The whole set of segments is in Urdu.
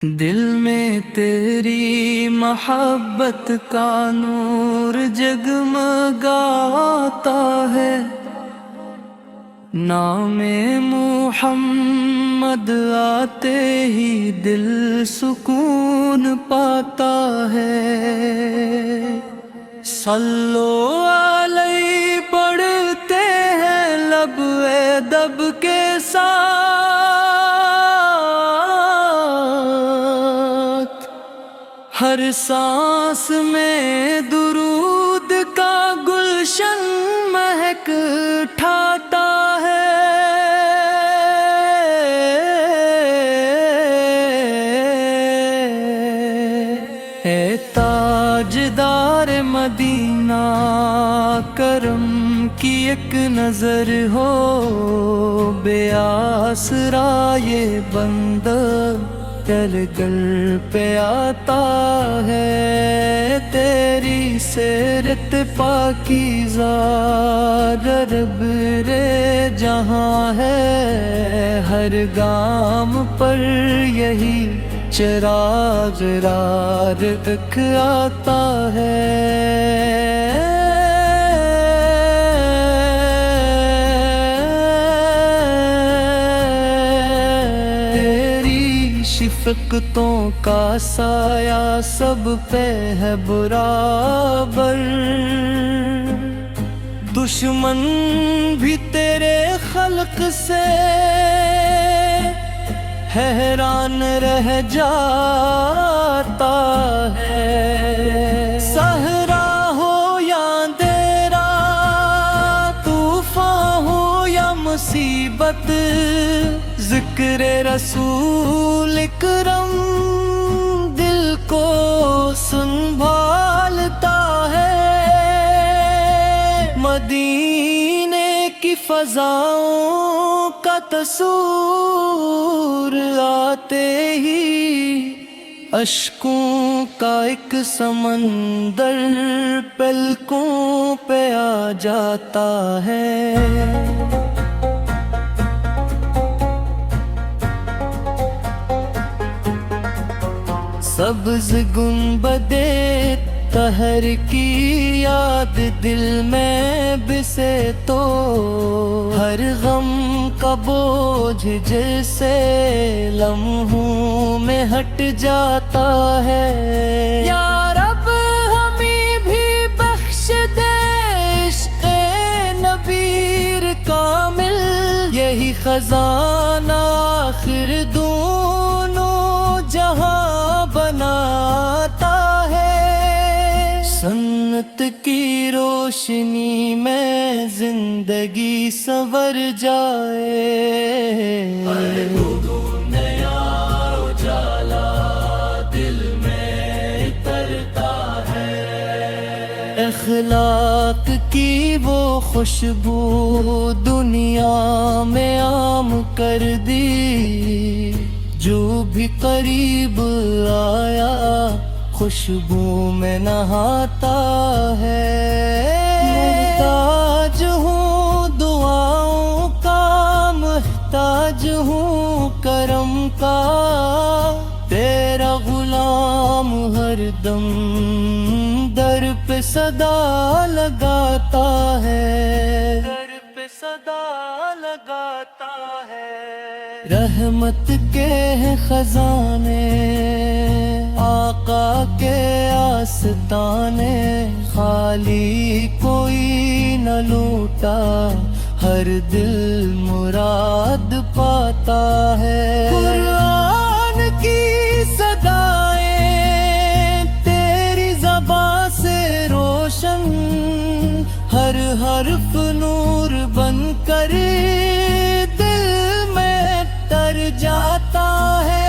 دل میں تیری محبت کا نور جگمگاتا ہے، نام محمد آتے ہی دل سکون پاتا ہے۔ صلو علیہ پڑھتے ہیں لب ادب کے ساتھ، ہر سانس میں درود کا گلشن مہک اٹھاتا ہے۔ اے تاجدار مدینہ، کرم کی ایک نظر ہو، بے آسرا یہ بندہ چل کر پہ آتا ہے۔ تیری سیرت پاکیزہ رب رے جہاں ہے، ہر گام پر یہی چراغ راہ رکھ آتا ہے۔ شفقتوں کا سایہ سب پہ ہے برابر، دشمن بھی تیرے خلق سے حیران رہ جاتا ہے۔ صحرا ہو یا اندھیرا، طوفان ہو یا مصیبت، ذکر رسول اکرم دل کو سنبھالتا ہے۔ مدینے کی فضاؤں کا تصور آتے ہی اشکوں کا ایک سمندر پلکوں پہ آ جاتا ہے۔ سبز گنبدے طہر کی یاد دل میں بسے تو، ہر غم کا بوجھ جیسے لمحوں میں ہٹ جاتا ہے۔ یا رب ہمیں بھی بخش دے عشق نبیر کامل، یہی خزانہ آخر دونوں جہاں بناتا ہے۔ سنت کی روشنی میں زندگی سنور جائے، نیا اجالا دل میں اترتا ہے۔ اخلاق کی وہ خوشبو دنیا میں عام کر دی، جو بھی قریب آیا خوشبو میں نہاتا ہے۔ محتاج ہوں دعاؤں کا، محتاج ہوں کرم کا، تیرا غلام ہر دم در پہ صدا لگاتا ہے، در پہ صدا لگاتا ہے۔ رحمت کے ہیں خزانے، آقا کے آستانے، خالی کوئی نہ لوٹا، ہر دل مراد پاتا ہے۔ قرآن کی صدائیں تیری زبان سے روشن، ہر حرف نور بن کر جاتا ہے۔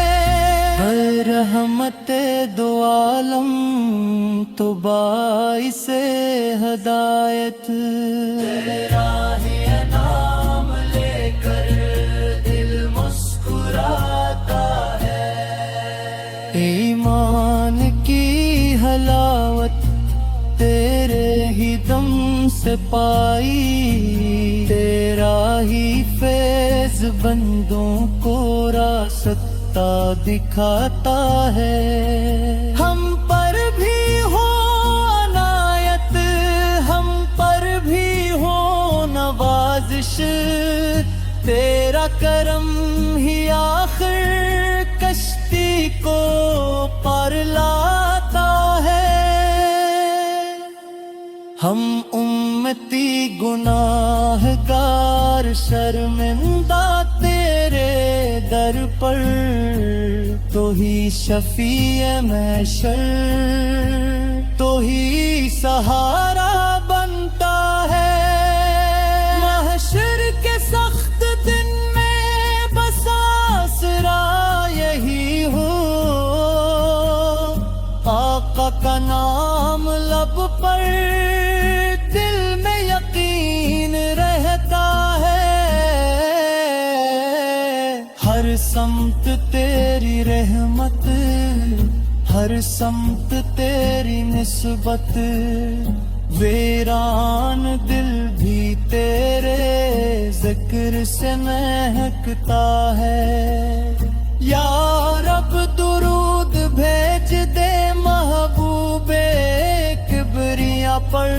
رحمت دو عالم تو باعث ہدایت، تیرا ہی نام لے کر دل مسکراتا ہے۔ ایمان کی حلاوت تیرے ہی دم سے پائی، تیرا ہی فیض بندوں کو راست راستہ دکھاتا ہے. ہم پر بھی ہو عنایت، ہم پر بھی ہو نوازش، تیرا کرم ہی آخر کشتی کو پار لاتا ہے. ہم امتی گناہ گار شرمندہ تیرے در پر، تو ہی شفیع محشر، تو ہی سہارا بنتا ہے. محشر کے سخت دن میں بس آسرا یہی ہو، آقا کا نام لب پر دل میں یقین رہتا ہے. ہر سمت تیری رحمت، ہر سمت تیری نسبت، ویران دل بھی تیرے ذکر سے مہکتا ہے. یا رب درود بھیج دے محبوب کبریا پر،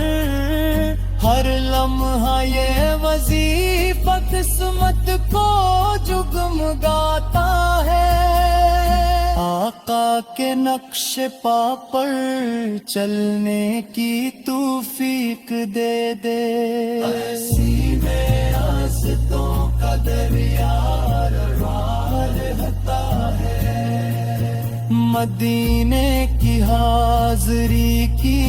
ہر لمحہ یہ وظیفہ قسمت کو جگمگاتا ہے. آقا کے نقش پا پر چلنے کی توفیق دے دے. ایسی میں راستوں کا دریا روان رہتا ہے، مدینے کی حاضری کی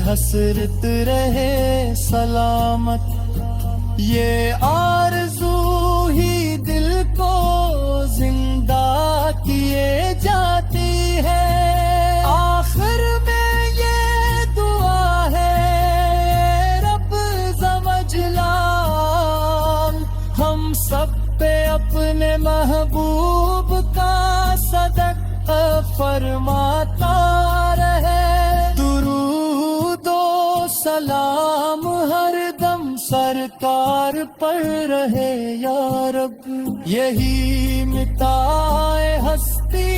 حسرت رہے سلامت. یہ آرزو ہی دل کو زندہ کیے جاتی ہے. آخر میں یہ دعا ہے رب زمجلال، ہم سب پہ اپنے محبوب کا صدقہ فرماتا رہے. درود و سلام ہر دم سرکار پر رہے یا رب، یہی مٹائے ہستی